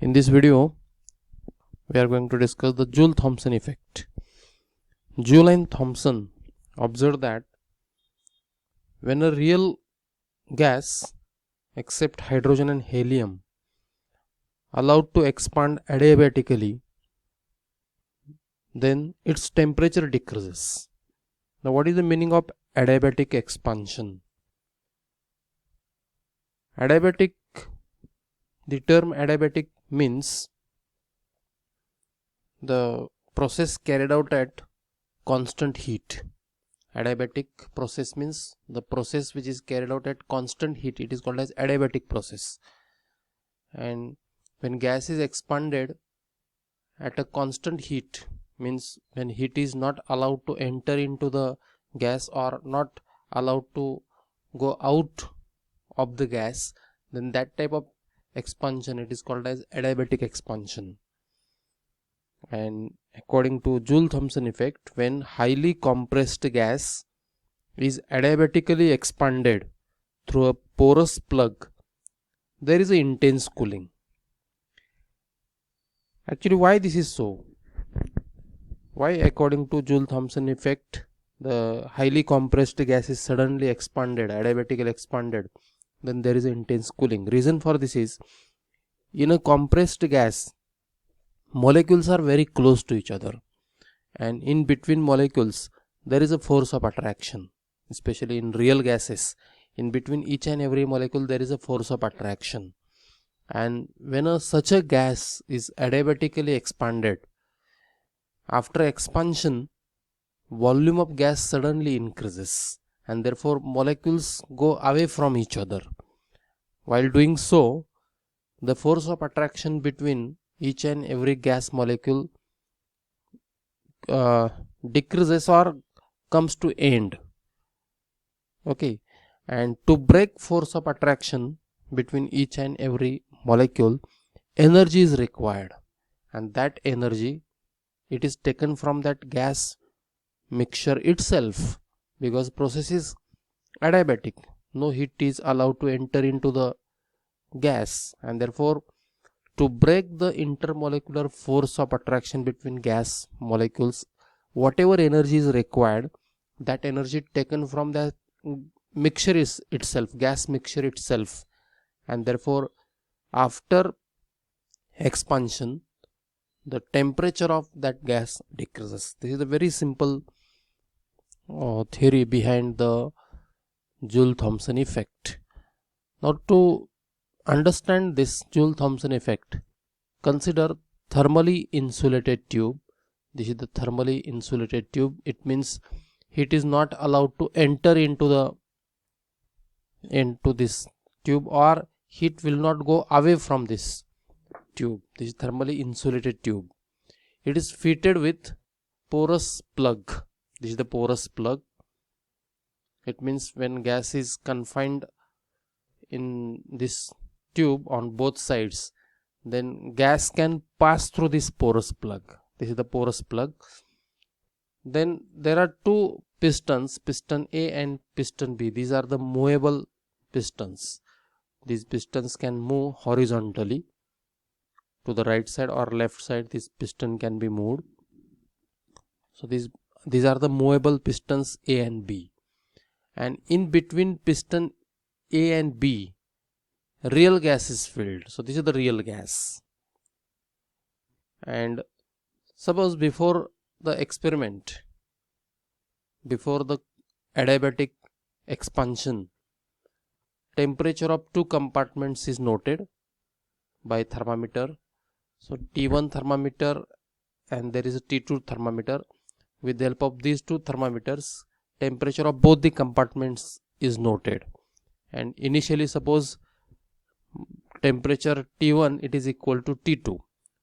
In this video, we are going to discuss the Joule-Thomson effect. Joule and Thomson observed that when a real gas except hydrogen and helium allowed to expand adiabatically, then its temperature decreases. Now, what is the meaning of adiabatic expansion? Adiabatic, the term adiabatic means the process carried out at constant heat. Adiabatic process means the process which is carried out at constant heat. It is called as adiabatic process. And when gas is expanded at a constant heat, means when heat is not allowed to enter into the gas or not allowed to go out of the gas, then that type of expansion, it is called as adiabatic expansion. And according to Joule-Thomson effect, when highly compressed gas is adiabatically expanded through a porous plug, there is an intense cooling. Actually, why this is so? Why, according to Joule-Thomson effect, the highly compressed gas is suddenly expanded, adiabatically expanded, then there is intense cooling? Reason for this is, in a compressed gas, molecules are very close to each other, and in between molecules there is a force of attraction. Especially in real gases, in between each and every molecule there is a force of attraction. And when such a gas is adiabatically expanded, after expansion, volume of gas suddenly increases, and therefore molecules go away from each other. While doing so, the force of attraction between each and every gas molecule decreases or comes to end. Okay, and to break force of attraction between each and every molecule, energy is required, and that energy, it is taken from that gas mixture itself, because process is adiabatic, no heat is allowed to enter into the gas, and therefore to break the intermolecular force of attraction between gas molecules, whatever energy is required, that energy taken from that mixture is itself, gas mixture itself, and therefore after expansion, the temperature of that gas decreases. This is a very simple theory behind the Joule-Thomson effect. Now, to understand this Joule-Thomson effect, consider thermally insulated tube. This is the thermally insulated tube. It means heat is not allowed to enter into this tube, or heat will not go away from this tube. This is thermally insulated tube. It is fitted with porous plug. This is the porous plug. It means when gas is confined in this tube on both sides, then gas can pass through this porous plug. This is the porous plug. Then there are two pistons, piston A and piston B. These are the movable pistons. These pistons can move horizontally to the right side or left side. This piston can be moved. So these are the movable pistons A and B. And in between piston A and B, real gas is filled. So this is the real gas. And suppose before the experiment, before the adiabatic expansion, temperature of two compartments is noted by thermometer. So T1 thermometer and there is a T2 thermometer. With the help of these two thermometers, temperature of both the compartments is noted. And initially, suppose temperature T1, it is equal to T2.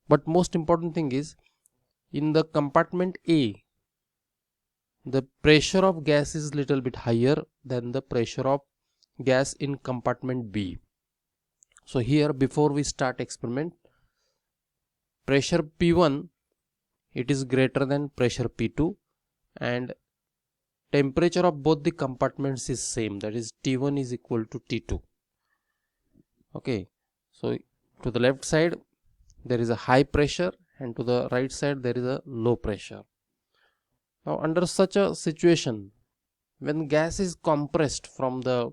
But most important thing is, in the compartment A, the pressure of gas is little bit higher than the pressure of gas in compartment B. So here, before we start experiment, pressure P1, it is greater than pressure P2, and temperature of both the compartments is same, that is T1 is equal to T2. Okay, so to the left side there is a high pressure, and to the right side there is a low pressure. Now under such a situation, when gas is compressed from the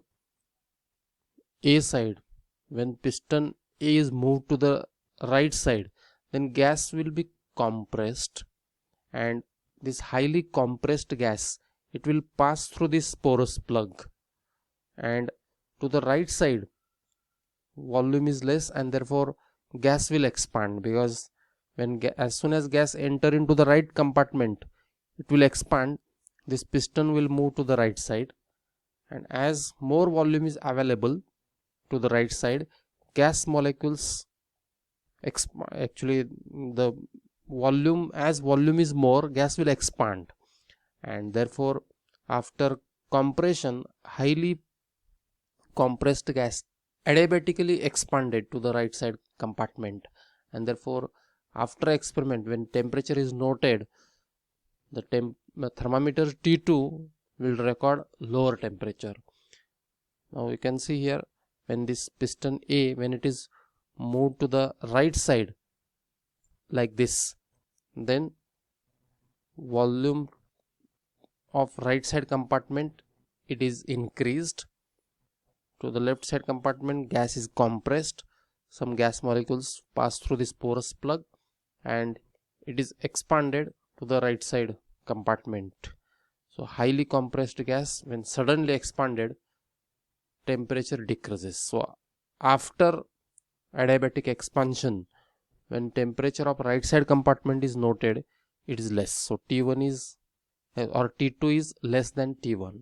A side, when piston A is moved to the right side, then gas will be compressed, and this highly compressed gas, it will pass through this porous plug, and to the right side volume is less, and therefore gas will expand, because when as soon as gas enter into the right compartment, it will expand, this piston will move to the right side, and as more volume is available to the right side, gas molecules actually the volume, as volume is more, gas will expand, and therefore after compression, highly compressed gas adiabatically expanded to the right side compartment, and therefore after experiment, when temperature is noted, the thermometer T2 will record lower temperature. Now you can see here, when this piston A, when it is moved to the right side like this, then volume of right side compartment, it is increased. To the left side compartment, gas is compressed, some gas molecules pass through this porous plug, and it is expanded to the right side compartment. So highly compressed gas, when suddenly expanded, temperature decreases. So after adiabatic expansion, when temperature of right side compartment is noted, it is less. So T1 is or T2 is less than T1.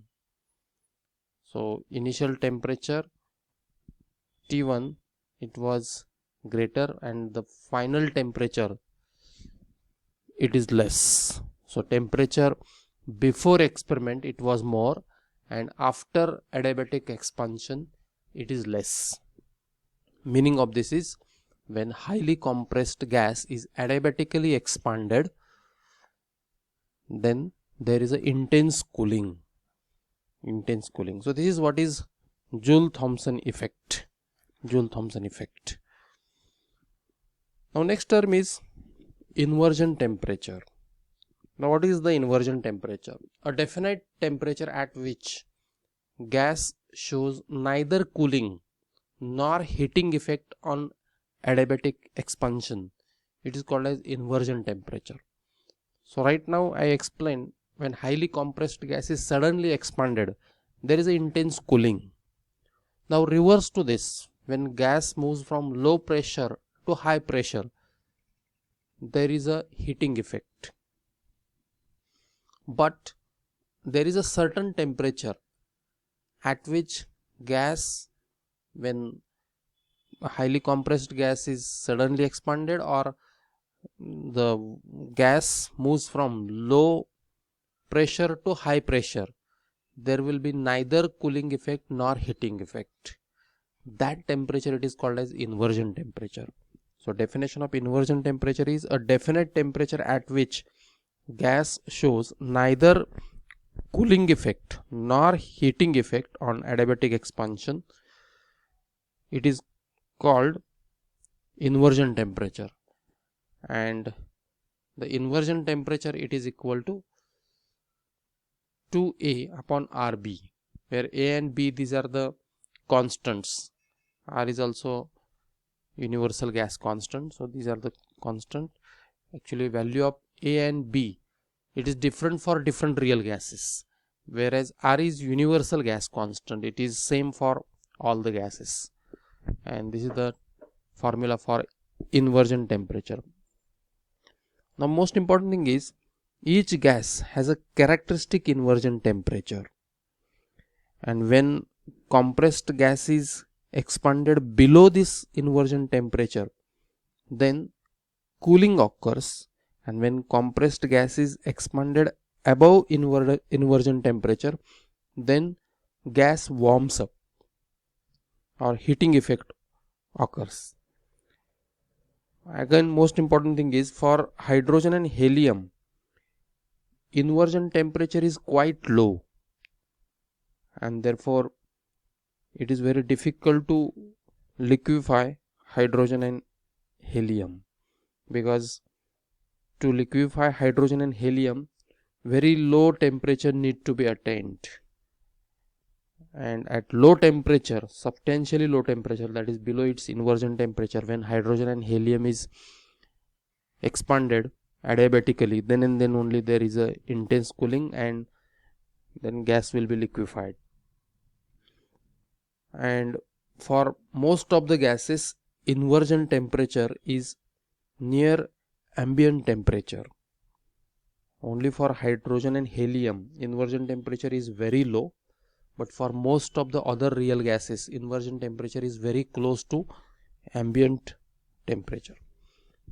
So initial temperature T1, it was greater, and the final temperature, it is less. So temperature before experiment it was more, and after adiabatic expansion it is less. Meaning of this is, when highly compressed gas is adiabatically expanded, then there is a intense cooling. So this is what is Joule-Thomson effect. Now next term is inversion temperature. Now what is the inversion temperature? A definite temperature at which gas shows neither cooling nor heating effect on adiabatic expansion. It is called as inversion temperature. So right now I explained, when highly compressed gas is suddenly expanded, there is an intense cooling. Now reverse to this, when gas moves from low pressure to high pressure, there is a heating effect. But there is a certain temperature at which gas, when highly compressed gas is suddenly expanded, or the gas moves from low pressure to high pressure, there will be neither cooling effect nor heating effect. That temperature, it is called as inversion temperature. So definition of inversion temperature is a definite temperature at which gas shows neither cooling effect nor heating effect on adiabatic expansion. It is called inversion temperature, and the inversion temperature, it is equal to 2A upon RB, where A and B, these are the constants. R is also universal gas constant, so these are the constant. Actually value of A and B, it is different for different real gases, whereas R is universal gas constant, it is same for all the gases, and this is the formula for inversion temperature. Now most important thing is, each gas has a characteristic inversion temperature, and when compressed gas is expanded below this inversion temperature, then cooling occurs, and when compressed gas is expanded above inversion temperature, then gas warms up or heating effect occurs. Again, most important thing is, for hydrogen and helium, inversion temperature is quite low, and therefore it is very difficult to liquefy hydrogen and helium. because to liquefy hydrogen and helium, very low temperature need to be attained, and at low temperature, substantially low temperature, that is below its inversion temperature, when hydrogen and helium is expanded adiabatically, then and then only there is a intense cooling, and then gas will be liquefied. And for most of the gases, inversion temperature is near ambient temperature. Only for hydrogen and helium, inversion temperature is very low, but for most of the other real gases, inversion temperature is very close to ambient temperature.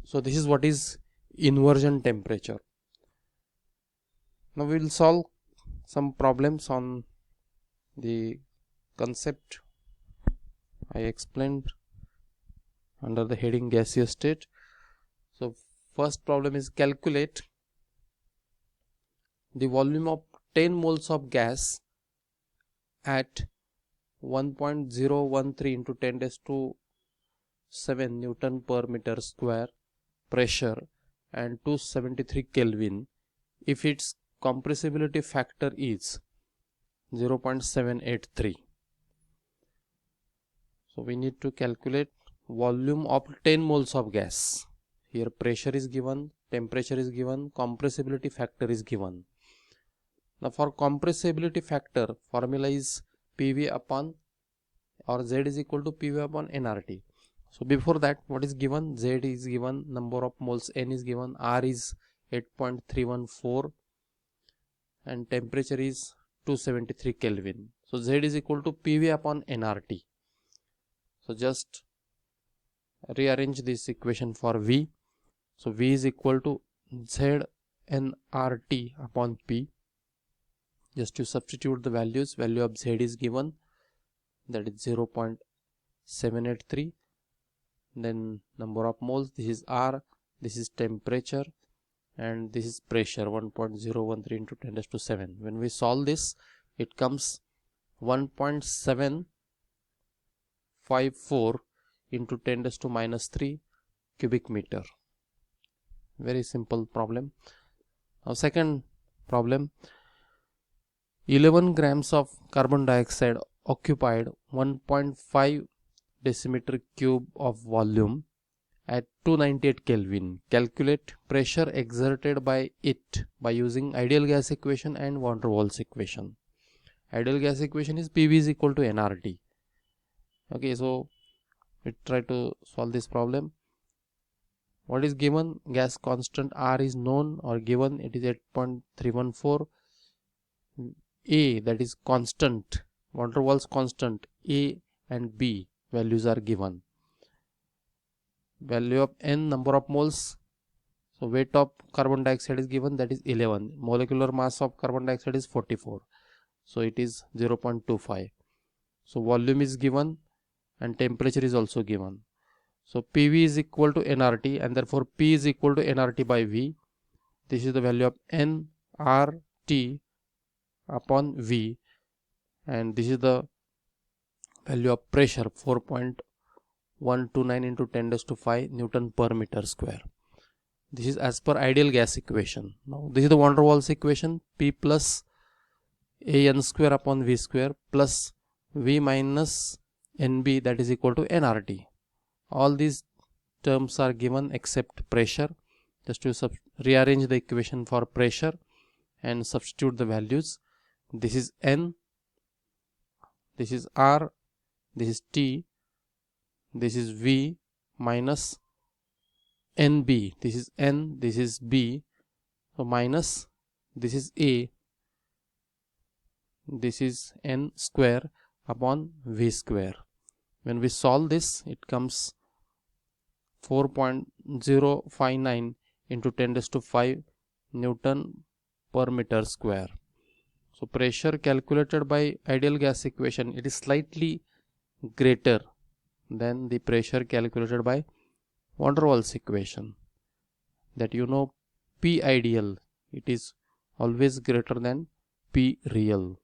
So this is what is inversion temperature. Now we will solve some problems on the concept I explained under the heading gaseous state. So first problem is calculate the volume of 10 moles of gas at 1.013 into 10 raised to 7 Newton per meter square pressure and 273 Kelvin if its compressibility factor is 0.783. So we need to calculate volume of 10 moles of gas. Here pressure is given, temperature is given, compressibility factor is given. Now for compressibility factor, formula is PV upon, or Z is equal to PV upon nRT. So before that, what is given? Z is given, number of moles N is given, R is 8.314 and temperature is 273 Kelvin. So Z is equal to PV upon nRT. So just rearrange this equation for V. So V is equal to Z nRT upon P. Just to substitute the values, value of Z is given, that is 0.783. Then number of moles, this is R, this is temperature, and this is pressure, 1.013 into 10 raised to 7. When we solve this, it comes 1.754 into 10 raised to minus 3 cubic meter. Very simple problem. Now second problem, 11 grams of carbon dioxide occupied 1.5 decimeter cube of volume at 298 Kelvin. Calculate pressure exerted by it by using ideal gas equation and van der Waals equation. Ideal gas equation is PV is equal to nRT. Okay, so we try to solve this problem. What is given? Gas constant R is known or given, it is 8.314. A, that is constant, van der Waals constant, A and B values are given. Value of N, number of moles. So weight of carbon dioxide is given, that is 11. Molecular mass of carbon dioxide is 44. So it is 0.25. So volume is given and temperature is also given. So PV is equal to nRT, and therefore P is equal to nRT by V. This is the value of nRT upon V, and this is the value of pressure, 4.129 into 10 raised to 5 Newton per meter square. This is as per ideal gas equation. Now this is the van der Waals equation, P plus AN square upon V square plus V minus NB, that is equal to nRT. All these terms are given except pressure. Just to rearrange the equation for pressure and substitute the values. This is N, this is R, this is T, this is V minus NB, this is N, this is B, so minus, this is A, this is N square upon V square. When we solve this, it comes 4.059 into 10 raised to 5 Newton per meter square. So pressure calculated by ideal gas equation, it is slightly greater than the pressure calculated by van der Waals equation. That you know, P ideal, it is always greater than P real.